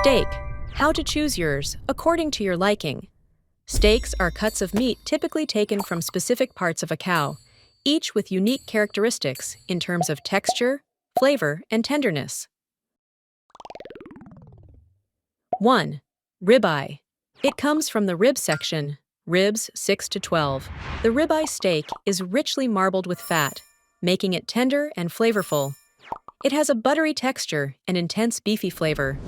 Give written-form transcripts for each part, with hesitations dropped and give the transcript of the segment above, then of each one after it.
Steak. How to choose yours according to your liking. Steaks are cuts of meat typically taken from specific parts of a cow, each with unique characteristics in terms of texture, flavor, and tenderness. 1. Ribeye. It comes from the rib section, ribs 6 to 12. The ribeye steak is richly marbled with fat, making it tender and flavorful. It has a buttery texture and intense beefy flavor.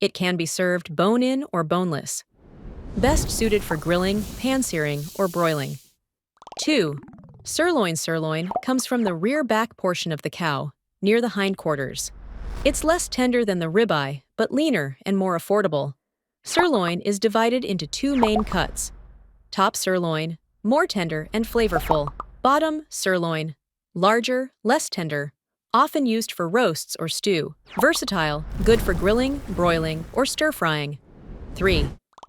It can be served bone-in or boneless. Best suited for grilling, pan-searing, or broiling. 2. Sirloin. Sirloin comes from the rear back portion of the cow, near the hindquarters. It's less tender than the ribeye, but leaner and more affordable. Sirloin is divided into two main cuts. Top sirloin, more tender and flavorful. Bottom sirloin, larger, less tender, often used for roasts or stew. Versatile, good for grilling, broiling, or stir-frying. 3.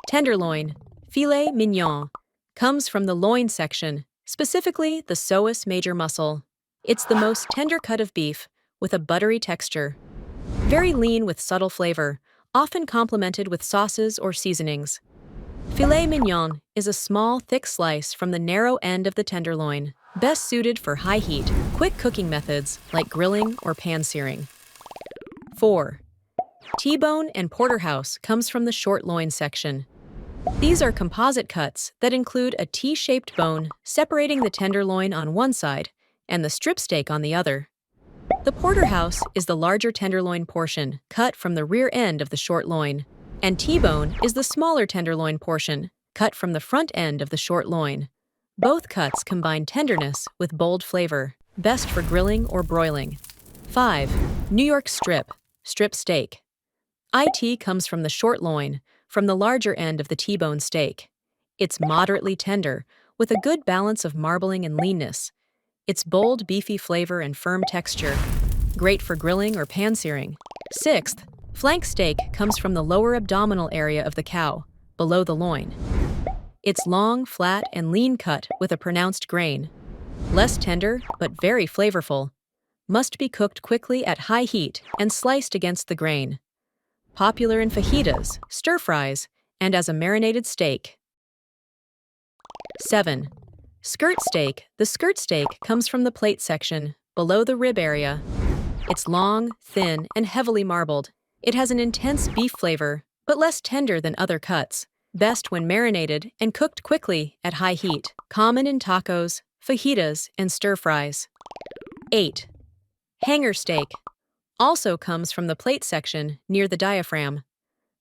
Tenderloin, Filet Mignon, comes from the loin section, specifically the psoas major muscle. It's the most tender cut of beef, with a buttery texture. Very lean with subtle flavor, often complemented with sauces or seasonings. Filet mignon is a small, thick slice from the narrow end of the tenderloin, best suited for high heat, quick cooking methods like grilling or pan-searing. 4. T-bone and porterhouse comes from the short loin section. These are composite cuts that include a T-shaped bone separating the tenderloin on one side and the strip steak on the other. The porterhouse is the larger tenderloin portion cut from the rear end of the short loin, and T-bone is the smaller tenderloin portion cut from the front end of the short loin. Both cuts combine tenderness with bold flavor, best for grilling or broiling. 5. New York strip steak. IT comes from the short loin, from the larger end of the T-bone steak. It's moderately tender, with a good balance of marbling and leanness. Its bold, beefy flavor and firm texture. Great for grilling or pan-searing. 6th, flank steak comes from the lower abdominal area of the cow, below the loin. It's long, flat, and lean cut with a pronounced grain. Less tender, but very flavorful. Must be cooked quickly at high heat and sliced against the grain. Popular in fajitas, stir-fries, and as a marinated steak. 7. Skirt steak. The skirt steak comes from the plate section, below the rib area. It's long, thin, and heavily marbled. It has an intense beef flavor, but less tender than other cuts. Best when marinated and cooked quickly at high heat. Common in tacos, fajitas, and stir-fries. 8. Hanger steak. Also comes from the plate section near the diaphragm.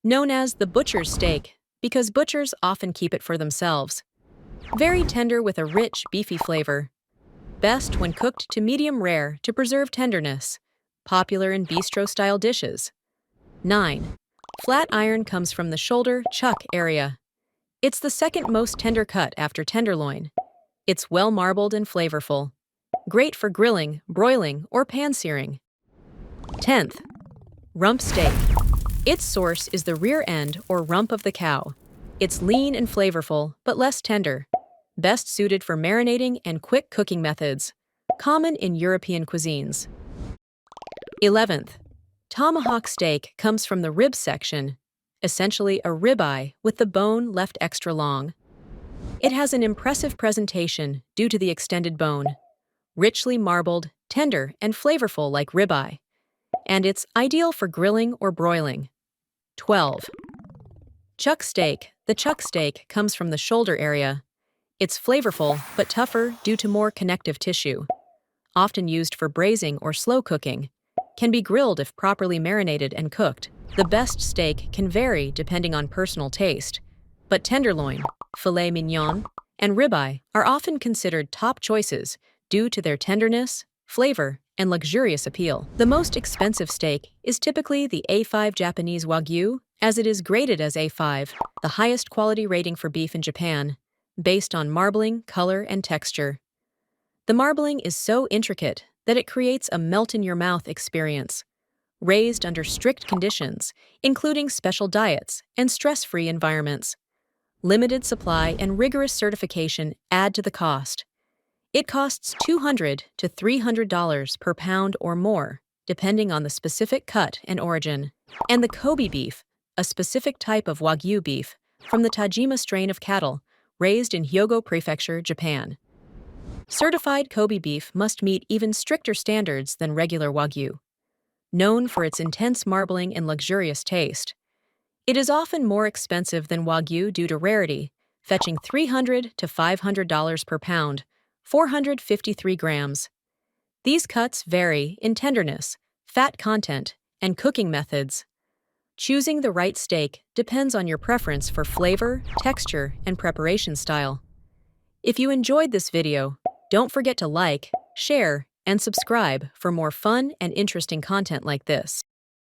Known as the butcher's steak, because butchers often keep it for themselves. Very tender with a rich, beefy flavor. Best when cooked to medium rare to preserve tenderness. Popular in bistro-style dishes. 9. Flat iron comes from the shoulder, chuck area. It's the second most tender cut after tenderloin. It's well marbled and flavorful. Great for grilling, broiling, or pan-searing. 10th. Rump steak. Its source is the rear end or rump of the cow. It's lean and flavorful, but less tender. Best suited for marinating and quick cooking methods. Common in European cuisines. 11th. Tomahawk steak comes from the rib section, essentially a ribeye with the bone left extra long. It has an impressive presentation due to the extended bone. Richly marbled, tender, and flavorful like ribeye. And it's ideal for grilling or broiling. 12. Chuck steak. The chuck steak comes from the shoulder area. It's flavorful, but tougher due to more connective tissue. Often used for braising or slow cooking. Can be grilled if properly marinated and cooked. The best steak can vary depending on personal taste, but tenderloin, filet mignon, and ribeye are often considered top choices due to their tenderness, flavor, and luxurious appeal. The most expensive steak is typically the A5 Japanese Wagyu, as it is graded as A5, the highest quality rating for beef in Japan, based on marbling, color, and texture. The marbling is so intricate that it creates a melt-in-your-mouth experience. Raised under strict conditions, including special diets and stress-free environments. Limited supply and rigorous certification add to the cost. It costs $200 to $300 per pound or more, depending on the specific cut and origin. And the Kobe beef, a specific type of Wagyu beef from the Tajima strain of cattle raised in Hyogo Prefecture, Japan. Certified Kobe beef must meet even stricter standards than regular Wagyu. Known for its intense marbling and luxurious taste, it is often more expensive than Wagyu due to rarity, fetching $300 to $500 per pound, 453 grams. These cuts vary in tenderness, fat content, and cooking methods. Choosing the right steak depends on your preference for flavor, texture, and preparation style. If you enjoyed this video, don't forget to like, share, and subscribe for more fun and interesting content like this.